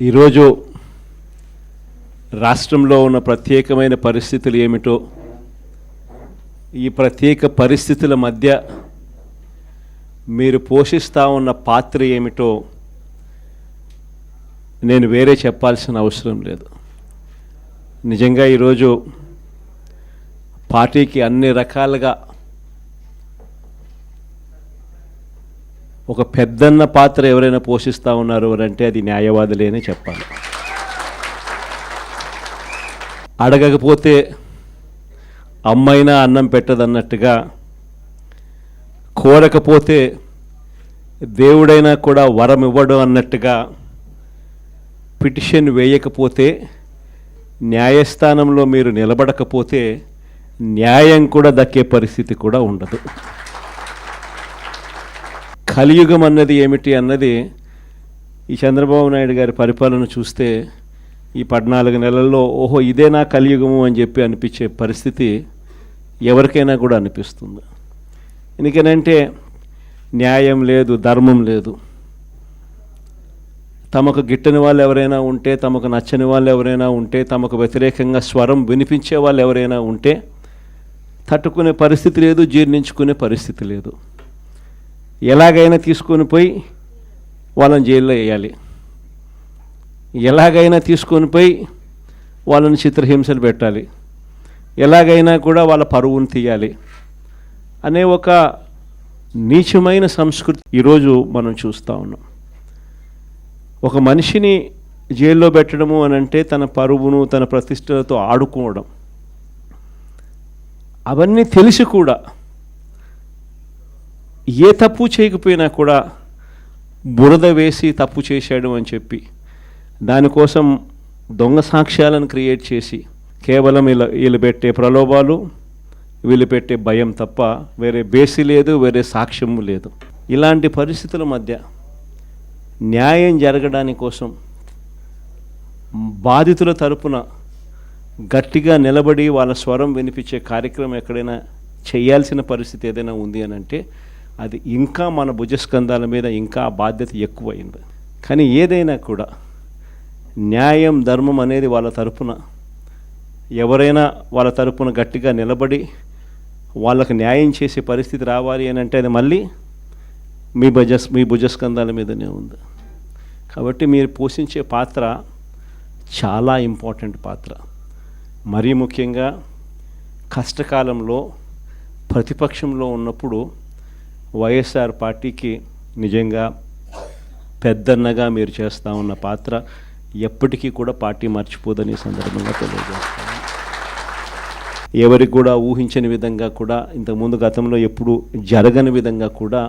ఈరోజు రాష్ట్రంలో ఉన్న ప్రత్యేకమైన పరిస్థితులు ఏమిటో, ఈ ప్రత్యేక పరిస్థితుల మధ్య మీరు పోషిస్తూ ఉన్న పాత్ర ఏమిటో నేను వేరే చెప్పాల్సిన అవసరం లేదు. నిజంగా ఈరోజు పార్టీకి అన్ని రకాలుగా ఒక పెద్దన్న పాత్ర ఎవరైనా పోషిస్తూ ఉన్నారు అంటే అది న్యాయవాదులేనే చెప్పాలి. అడగకపోతే అమ్మైనా అన్నం పెట్టదన్నట్టుగా, కోరకపోతే దేవుడైనా కూడా వరం ఇవ్వడం అన్నట్టుగా, పిటిషన్ వేయకపోతే, న్యాయస్థానంలో మీరు నిలబడకపోతే న్యాయం కూడా దక్కే పరిస్థితి కూడా ఉండదు. కలియుగం అన్నది ఏమిటి అన్నది ఈ చంద్రబాబు నాయుడు గారి పరిపాలన చూస్తే ఈ 14 నెలల్లో ఓహో ఇదేనా కలియుగము అని చెప్పి అనిపించే పరిస్థితి ఎవరికైనా కూడా అనిపిస్తుంది. ఎందుకనంటే న్యాయం లేదు, ధర్మం లేదు. తమకు గిట్టని వాళ్ళు ఎవరైనా ఉంటే, తమకు నచ్చని వాళ్ళు ఎవరైనా ఉంటే, తమకు వ్యతిరేకంగా స్వరం వినిపించే వాళ్ళు ఎవరైనా ఉంటే తట్టుకునే పరిస్థితి లేదు, జీర్ణించుకునే పరిస్థితి లేదు. ఎలాగైనా తీసుకొని పోయి వాళ్ళని జైల్లో వేయాలి, ఎలాగైనా తీసుకొని పోయి వాళ్ళని చిత్రహింసలు పెట్టాలి, ఎలాగైనా కూడా వాళ్ళ పరువును తీయాలి అనే ఒక నీచమైన సంస్కృతి ఈరోజు మనం చూస్తూ ఉన్నాం. ఒక మనిషిని జైల్లో పెట్టడము అని అంటే తన పరువును, తన ప్రతిష్టలతో ఆడుకోవడం. అవన్నీ తెలిసి కూడా ఏ తప్పు చేయకపోయినా కూడా బురద వేసి తప్పు చేశాడు అని చెప్పి దానికోసం దొంగ సాక్ష్యాలను క్రియేట్ చేసి కేవలం వీళ్ళు పెట్టే ప్రలోభాలు, వీళ్ళు పెట్టే భయం తప్ప వేరే బేసి లేదు, వేరే సాక్ష్యము లేదు. ఇలాంటి పరిస్థితుల మధ్య న్యాయం జరగడాని కోసం బాధితుల తరపున గట్టిగా నిలబడి వాళ్ళ స్వరం వినిపించే కార్యక్రమం ఎక్కడైనా చేయాల్సిన పరిస్థితి ఏదైనా ఉంది అని అంటే అది ఇంకా మన భుజస్కంధాల మీద ఇంకా ఆ బాధ్యత ఎక్కువైంది. కానీ ఏదైనా కూడా న్యాయం, ధర్మం అనేది వాళ్ళ తరపున ఎవరైనా వాళ్ళ తరపున గట్టిగా నిలబడి వాళ్ళకు న్యాయం చేసే పరిస్థితి రావాలి అని అంటే అది మళ్ళీ మీ భుజస్కంధాల మీదనే ఉంది. కాబట్టి మీరు పోషించే పాత్ర చాలా ఇంపార్టెంట్ పాత్ర. మరీ ముఖ్యంగా కష్టకాలంలో ప్రతిపక్షంలో ఉన్నప్పుడు వైఎస్ఆర్ పార్టీకి నిజంగా పెద్దన్నగా మీరు చేస్తూ ఉన్న పాత్ర ఎప్పటికీ కూడా పార్టీ మర్చిపోదని సందర్భంగా తెలియజేస్తాను. ఎవరికి కూడా ఊహించని విధంగా కూడా, ఇంతకుముందు గతంలో ఎప్పుడు జరగని విధంగా కూడా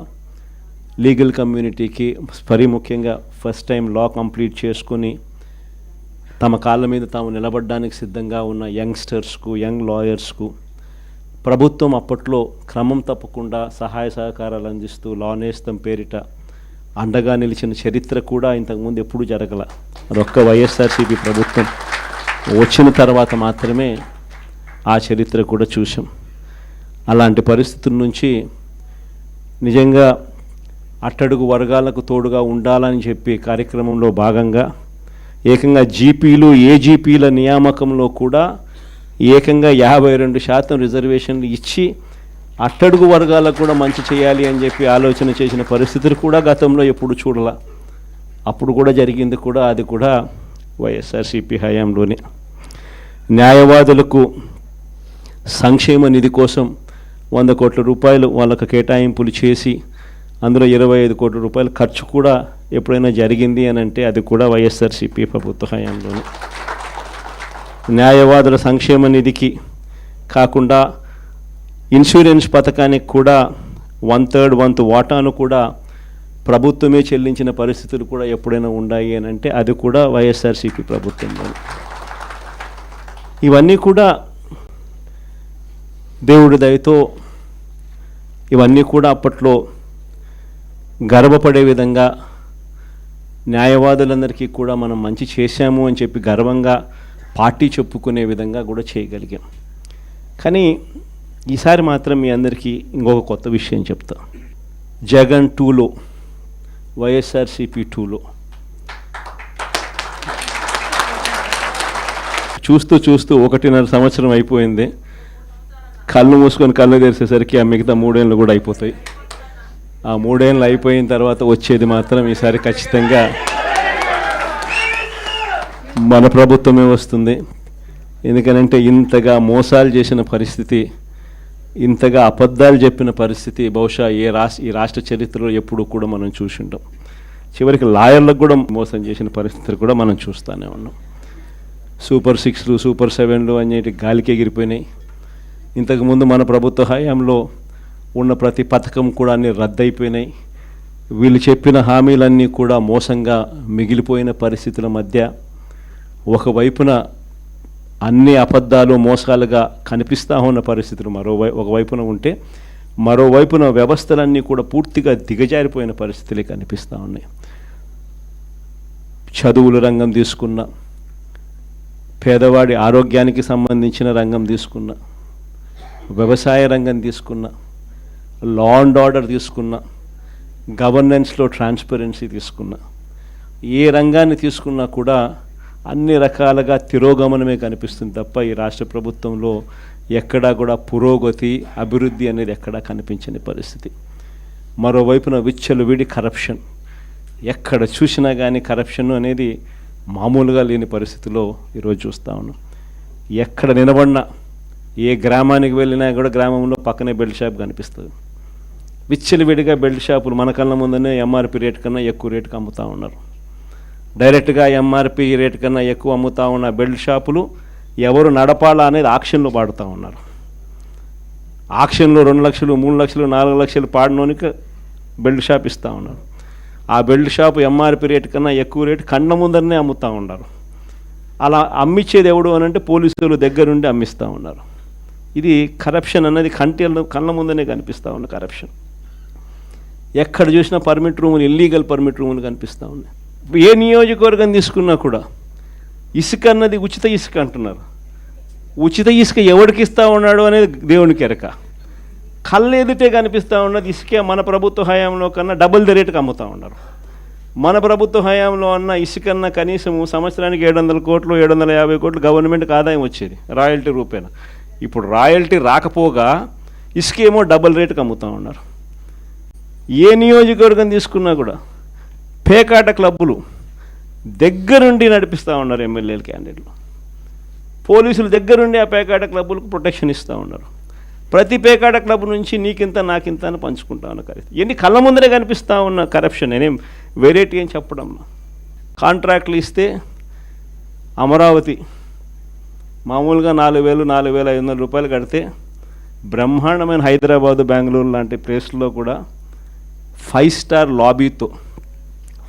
లీగల్ కమ్యూనిటీకి మరీ ముఖ్యంగా ఫస్ట్ టైం లా కంప్లీట్ చేసుకొని తమ కాళ్ళ మీద తాము నిలబడడానికి సిద్ధంగా ఉన్న యంగ్స్టర్స్కు, యంగ్ లాయర్స్కు ప్రభుత్వం అప్పట్లో క్రమం తప్పకుండా సహాయ సహకారాలు అందిస్తూ లా నేస్తం పేరిట అండగా నిలిచిన చరిత్ర కూడా ఇంతకుముందు ఎప్పుడూ జరగల. అదొక్క వైఎస్ఆర్సీపీ ప్రభుత్వం వచ్చిన తర్వాత మాత్రమే ఆ చరిత్ర కూడా చూసాం. అలాంటి పరిస్థితుల నుంచి నిజంగా అట్టడుగు వర్గాలకు తోడుగా ఉండాలని చెప్పి కార్యక్రమంలో భాగంగా ఏకంగా జీపీలు, ఏజీపీల నియామకంలో కూడా ఏకంగా 52% రిజర్వేషన్లు ఇచ్చి అట్టడుగు వర్గాలకు కూడా మంచి చేయాలి అని చెప్పి ఆలోచన చేసిన పరిస్థితులు కూడా గతంలో ఎప్పుడు చూడాల. అప్పుడు కూడా జరిగింది కూడా, అది కూడా వైఎస్ఆర్సీపీ హయాంలోనే. న్యాయవాదులకు సంక్షేమ నిధి కోసం 100 కోట్ల రూపాయలు వాళ్ళకు కేటాయింపులు చేసి అందులో 25 కోట్ల రూపాయలు ఖర్చు కూడా ఎప్పుడైనా జరిగింది అని అంటే అది కూడా వైఎస్ఆర్సీపీ ప్రభుత్వ హయాంలోనే. న్యాయవాదుల సంక్షేమ నిధికి కాకుండా ఇన్సూరెన్స్ పథకానికి కూడా 1/3 వంతు వాటాను కూడా ప్రభుత్వమే చెల్లించిన పరిస్థితులు కూడా ఎప్పుడైనా ఉన్నాయి అని అంటే అది కూడా వైఎస్ఆర్సీపీ ప్రభుత్వంలో. ఇవన్నీ కూడా దేవుడి దయతో ఇవన్నీ కూడా అప్పట్లో గర్వపడే విధంగా న్యాయవాదులందరికీ కూడా మనం మంచి చేశాము అని చెప్పి గర్వంగా పార్టీ చెప్పుకునే విధంగా కూడా చేయగలిగాం. కానీ ఈసారి మాత్రం మీ అందరికీ ఇంకొక కొత్త విషయం చెప్తా. జగన్ 2లో వైఎస్ఆర్సీపీ 2లో చూస్తూ చూస్తూ 1.5 సంవత్సరం అయిపోయింది. కళ్ళు మూసుకొని కళ్ళు తెరిచేసరికి ఆ మిగతా 3 ఏళ్ళు కూడా అయిపోతాయి. ఆ 3 ఏళ్ళు అయిపోయిన తర్వాత వచ్చేది మాత్రం ఈసారి ఖచ్చితంగా మన ప్రభుత్వమే వస్తుంది. ఎందుకనంటే ఇంతగా మోసాలు చేసిన పరిస్థితి, ఇంతగా అబద్ధాలు చెప్పిన పరిస్థితి బహుశా ఈ రాష్ట్ర చరిత్రలో ఎప్పుడు కూడా మనం చూసి ఉంటాం. చివరికి లాయర్లకు కూడా మోసం చేసిన పరిస్థితులు కూడా మనం చూస్తూనే ఉన్నాం. సూపర్ 6లు సూపర్ 7లు అనేటి గాలికి ఎగిరిపోయినాయి. ఇంతకుముందు మన ప్రభుత్వ హయాంలో ఉన్న ప్రతి పథకం కూడా అన్నీ రద్దయిపోయినాయి. వీళ్ళు చెప్పిన హామీలన్నీ కూడా మోసంగా మిగిలిపోయిన పరిస్థితుల మధ్య ఒకవైపున అన్ని అబద్ధాలు మోసాలుగా కనిపిస్తూ ఉన్న పరిస్థితులు ఒకవైపున ఉంటే, మరోవైపున వ్యవస్థలన్నీ కూడా పూర్తిగా దిగజారిపోయిన పరిస్థితులే కనిపిస్తూ ఉన్నాయి. చదువుల రంగం తీసుకున్న, పేదవాడి ఆరోగ్యానికి సంబంధించిన రంగం తీసుకున్న, వ్యవసాయ రంగం తీసుకున్న, లా అండ్ ఆర్డర్ తీసుకున్న, గవర్నెన్స్లో ట్రాన్స్పరెన్సీ తీసుకున్న, ఏ రంగాన్ని తీసుకున్నా కూడా అన్ని రకాలుగా తిరోగమనమే కనిపిస్తుంది తప్ప ఈ రాష్ట్ర ప్రభుత్వంలో ఎక్కడా కూడా పురోగతి, అభివృద్ధి అనేది ఎక్కడా కనిపించని పరిస్థితి. మరోవైపున విచ్చలవిడి కరప్షన్, ఎక్కడ చూసినా కానీ కరప్షన్ అనేది మామూలుగా లేని పరిస్థితిలో ఈరోజు చూస్తూ ఉన్నాం. ఎక్కడ నిలబడినా, ఏ గ్రామానికి వెళ్ళినా కూడా గ్రామంలో పక్కనే బెల్ట్ షాప్ కనిపిస్తుంది. విచ్చలవిడిగా బెల్ట్ షాపులు మన కళ్ళ ముందనే ఎంఆర్పి రేట్ కన్నా ఎక్కువ రేటుకి అమ్ముతూ ఉన్నారు. డైరెక్ట్గా ఎంఆర్పి రేట్ కన్నా ఎక్కువ అమ్ముతూ ఉన్న బెల్ట్ షాపులు ఎవరు నడపాలా అనేది ఆక్షన్లో పాడుతూ ఉన్నారు. ఆక్షన్లో 2 లక్షలు 3 లక్షలు 4 లక్షలు పాడినోనికి బెల్ట్ షాప్ ఇస్తూ ఉన్నారు. ఆ బెల్ట్ షాపు ఎంఆర్పి రేట్ కన్నా ఎక్కువ రేటు కళ్ళ ముందరనే అమ్ముతూ ఉన్నారు. అలా అమ్మించేది ఎవడు అని అంటే పోలీసులు దగ్గరుండి అమ్మిస్తూ ఉన్నారు. ఇది కరప్షన్ అన్నది కళ్ళ ముందనే కనిపిస్తూ ఉన్న కరప్షన్. ఎక్కడ చూసినా పర్మిట్ రూములు, ఇల్లీగల్ పర్మిట్ రూములు కనిపిస్తూ ఉన్నాయి. ఏ నియోజకవర్గం తీసుకున్నా కూడా ఇసుక అన్నది ఉచిత ఇసుక అంటున్నారు. ఉచిత ఇసుక ఎవరికి ఇస్తూ ఉన్నాడు అనేది దేవునికి ఎరక. కళ్ళు ఎదుటే కనిపిస్తూ ఉన్నది ఇసుకే మన ప్రభుత్వ హయాంలో కన్నా డబుల్ ది రేటుకి అమ్ముతూ ఉన్నారు. మన ప్రభుత్వ హయాంలో అన్న ఇసుకన్నా కనీసం సంవత్సరానికి 700 కోట్లు 750 కోట్లు గవర్నమెంట్కి ఆదాయం వచ్చేది రాయల్టీ రూపేణ. ఇప్పుడు రాయల్టీ రాకపోగా ఇసుకేమో డబుల్ రేటుకి అమ్ముతూ ఉన్నారు. ఏ నియోజకవర్గం తీసుకున్నా కూడా పేకాట క్లబ్బులు దగ్గరుండి నడిపిస్తూ ఉన్నారు ఎమ్మెల్యేలు, క్యాండిడేట్లు. పోలీసులు దగ్గరుండి ఆ పేకాట క్లబ్బులకు ప్రొటెక్షన్ ఇస్తూ ఉన్నారు. ప్రతి పేకాట క్లబ్ నుంచి నీకింత నాకింత అని పంచుకుంటా ఉన్న కరెక్ట్. ఎన్ని కళ్ళ ముందరే కనిపిస్తూ ఉన్న కరప్షన్. నేనేం వెరైటీ అని చెప్పడం. కాంట్రాక్ట్లు ఇస్తే అమరావతి మామూలుగా 4,000 4,500 రూపాయలు కడితే బ్రహ్మాండమైన హైదరాబాదు, బెంగళూరు లాంటి ప్లేస్లో కూడా 5 స్టార్ లాబీతో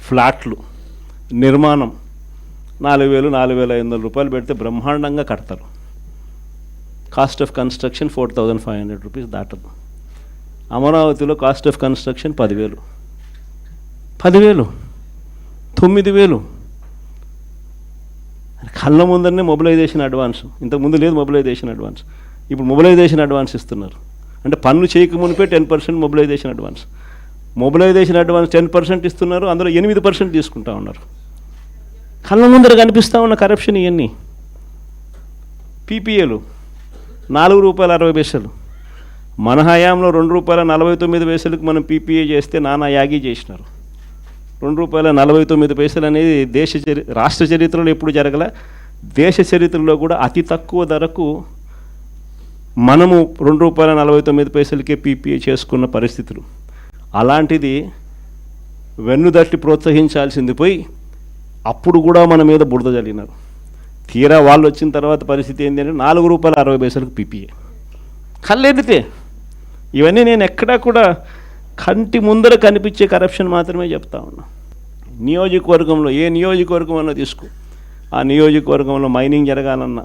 ఫ్లాట్లు నిర్మాణం 4,000 4,500 రూపాయలు పెడితే బ్రహ్మాండంగా కడతారు. కాస్ట్ ఆఫ్ కన్స్ట్రక్షన్ 4,500 రూపీస్ దాటదు. అమరావతిలో కాస్ట్ ఆఫ్ కన్స్ట్రక్షన్ 10,000 9,000. కళ్ళ ముందరనే మొబిలైజేషన్ అడ్వాన్స్. ఇంతకుముందు లేదు మొబిలైజేషన్ అడ్వాన్స్. ఇప్పుడు మొబిలైజేషన్ అడ్వాన్స్ ఇస్తున్నారు. అంటే పన్ను చేయక మునిపే 10% మొబిలైజేషన్ అడ్వాన్స్. మొబిలైజేషన్ అడ్వాన్స్ 10% ఇస్తున్నారు, అందులో 8% తీసుకుంటా ఉన్నారు. కళ్ళ ముందర కనిపిస్తూ ఉన్న కరప్షన్ ఇవన్నీ. పీపీఏలు ₹4.60. మన హయాంలో ₹2.49 మనం పీపీఏ చేస్తే నానా యాగి చేసినారు. ₹2.49 అనేది రాష్ట్ర చరిత్రలో ఎప్పుడు జరగలే. దేశ చరిత్రలో కూడా అతి తక్కువ ధరకు మనము ₹2.49 పీపీఏ చేసుకున్న పరిస్థితులు. అలాంటిది వెన్నుదట్టి ప్రోత్సహించాల్సింది పోయి అప్పుడు కూడా మన మీద బురద జల్లినారు. తీరా వాళ్ళు వచ్చిన తర్వాత పరిస్థితి ఏంటి అంటే ₹4.60 పీపీఏ. కళ్ళెదితే ఇవన్నీ నేను ఎక్కడా కూడా కంటి ముందర కనిపించే కరప్షన్ మాత్రమే చెప్తా ఉన్నా. నియోజకవర్గంలో ఏ నియోజకవర్గం అన్నా తీసుకో, ఆ నియోజకవర్గంలో మైనింగ్ జరగాలన్నా,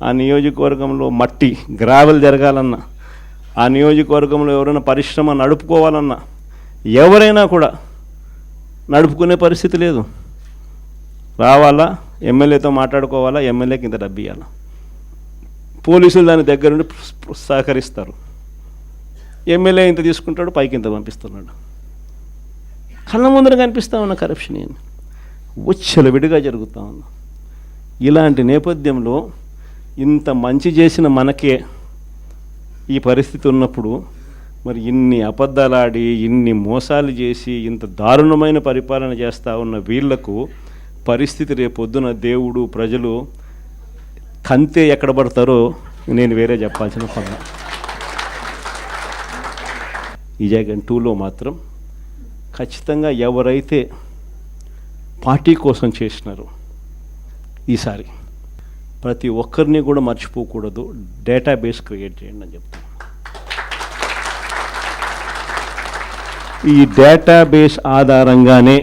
ఆ నియోజకవర్గంలో మట్టి గ్రావెల్ జరగాలన్నా, ఆ నియోజకవర్గంలో ఎవరైనా పరిశ్రమ నడుపుకోవాలన్నా ఎవరైనా కూడా నడుపుకునే పరిస్థితి లేదు. రావాలా, ఎమ్మెల్యేతో మాట్లాడుకోవాలా, ఎమ్మెల్యేకి ఇంత డబ్బు ఇవ్వాలా. పోలీసులు దాని దగ్గరుండి సహకరిస్తారు. ఎమ్మెల్యే ఇంత తీసుకుంటాడు, పైకి ఇంత పంపిస్తున్నాడు. కళ్ళ ముందర కనిపిస్తూ ఉన్న కరప్షన్ ఏంది విడిగా జరుగుతూ ఉంది. ఇలాంటి నేపథ్యంలో ఇంత మంచి చేసిన మనకే ఈ పరిస్థితి ఉన్నప్పుడు మరి ఇన్ని అబద్ధాలాడి ఇన్ని మోసాలు చేసి ఇంత దారుణమైన పరిపాలన చేస్తూ ఉన్న వీళ్లకు పరిస్థితి రేపొద్దున దేవుడు ప్రజలు కంతే ఎక్కడ పడతారో నేను వేరే చెప్పాల్సిన పని. ఈ జగన్ 2లో మాత్రం ఖచ్చితంగా ఎవరైతే పార్టీ కోసం చేసినారో ఈసారి ప్రతి ఒక్కరిని కూడా మర్చిపోకూడదు, డేటాబేస్ క్రియేట్ చేయండి అని చెప్తాను. ఈ డేటాబేస్ ఆధారంగానే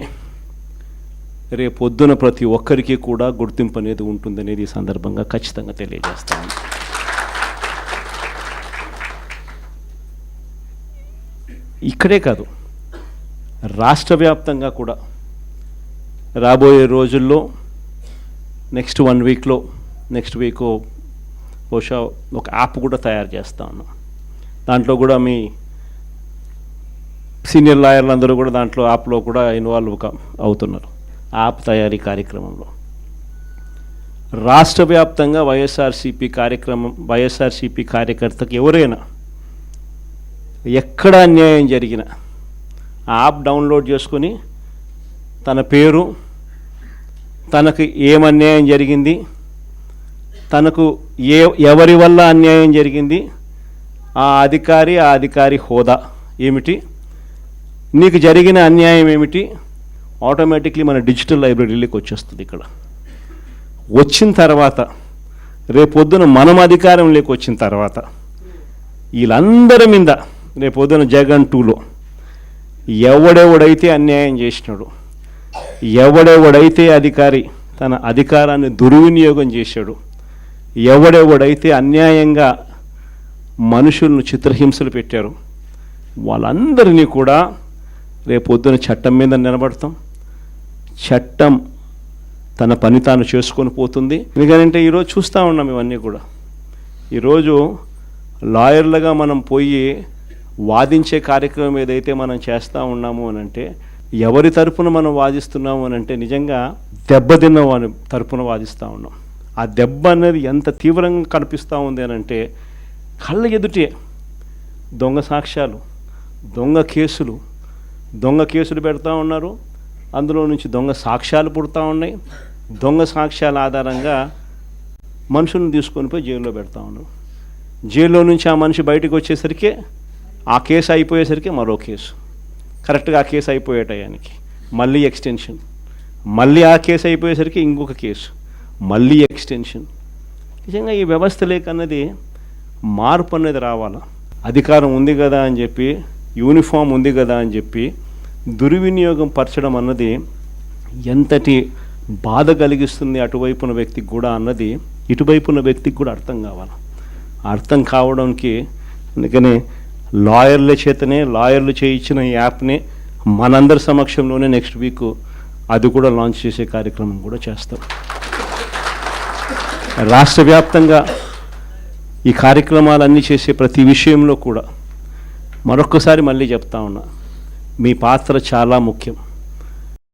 రేపొద్దున ప్రతి ఒక్కరికి కూడా గుర్తింపు అనేది ఉంటుందనేది ఈ సందర్భంగా ఖచ్చితంగా తెలియజేస్తాను. ఇక్కడే కాదు, రాష్ట్ర వ్యాప్తంగా కూడా రాబోయే రోజుల్లో నెక్స్ట్ 1 వీక్లో నెక్స్ట్ వీక్ బహుశా ఒక యాప్ కూడా తయారు చేస్తా ఉన్నాం. దాంట్లో కూడా మీ సీనియర్ లాయర్లు అందరూ కూడా దాంట్లో యాప్లో కూడా ఇన్వాల్వ్ అవుతున్నారు. యాప్ తయారీ కార్యక్రమంలో రాష్ట్ర వ్యాప్తంగా వైఎస్ఆర్సీపీ కార్యకర్తకు ఎవరైనా ఎక్కడ అన్యాయం జరిగినా ఆ యాప్ డౌన్లోడ్ చేసుకొని తన పేరు, తనకు ఏమన్యాయం జరిగింది, తనకు ఎవరి వల్ల అన్యాయం జరిగింది, ఆ అధికారి హోదా ఏమిటి, నీకు జరిగిన అన్యాయం ఏమిటి, ఆటోమేటిక్లీ మన డిజిటల్ లైబ్రరీలోకి వచ్చేస్తుంది. ఇక్కడ వచ్చిన తర్వాత రేపొద్దున మనం అధికారంలోకి వచ్చిన తర్వాత వీళ్ళందరి మీద రేపొద్దున జగన్ 2లో ఎవడెవడైతే అన్యాయం చేసినాడు, ఎవడెవడైతే అధికారి తన అధికారాన్ని దుర్వినియోగం చేశాడు, ఎవడెవడైతే అన్యాయంగా మనుషులను చిత్రహింసలు పెట్టారు, వాళ్ళందరినీ కూడా రేపొద్దున చట్టం మీద నిలబడతాం. చట్టం తన పని తాను చేసుకొని పోతుంది. ఎందుకంటే ఈరోజు చూస్తూ ఉన్నాం ఇవన్నీ కూడా. ఈరోజు లాయర్లుగా మనం పోయి వాదించే కార్యక్రమం ఏదైతే మనం చేస్తూ ఉన్నాము అని అంటే, ఎవరి తరపున మనం వాదిస్తున్నాము అని అంటే నిజంగా దెబ్బతిన్న వారి తరపున వాదిస్తూ ఉన్నాం. ఆ దెబ్బ అనేది ఎంత తీవ్రంగా కనిపిస్తూ ఉంది అని అంటే, కళ్ళ ఎదుటే దొంగ సాక్ష్యాలు, దొంగ కేసులు పెడతా ఉన్నారు. అందులో నుంచి దొంగ సాక్ష్యాలు పుడతా ఉన్నాయి. దొంగ సాక్ష్యాల ఆధారంగా మనుషులను తీసుకొని పోయి జైల్లో పెడతా ఉన్నారు. జైల్లో నుంచి ఆ మనిషి బయటకు వచ్చేసరికి ఆ కేసు అయిపోయేసరికి మరో కేసు, కరెక్ట్గా ఆ కేసు అయిపోయే టయానికి మళ్ళీ ఎక్స్టెన్షన్, మళ్ళీ ఆ కేసు అయిపోయేసరికి ఇంకొక కేసు, మళ్ళీ ఎక్స్టెన్షన్. నిజంగా ఈ వ్యవస్థ లేకన్నది మార్పు అనేది రావాలా. అధికారం ఉంది కదా అని చెప్పి, యూనిఫామ్ ఉంది కదా అని చెప్పి దుర్వినియోగం పరచడం అన్నది ఎంతటి బాధ కలిగిస్తుంది అటువైపున వ్యక్తికి కూడా అన్నది ఇటువైపున వ్యక్తికి కూడా అర్థం కావాలి. అర్థం కావడానికి అందుకనే లాయర్లు చేయించిన ఈ యాప్ని మనందరి సమక్షంలోనే నెక్స్ట్ వీక్ అది కూడా లాంచ్ చేసే కార్యక్రమం కూడా చేస్తాం. రాష్ట్ర వ్యాప్తంగా ఈ కార్యక్రమాలన్నీ చేసే ప్రతి విషయంలో కూడా మరొక్కసారి మళ్ళీ చెప్తా ఉన్నా, మీ పాత్ర చాలా ముఖ్యం.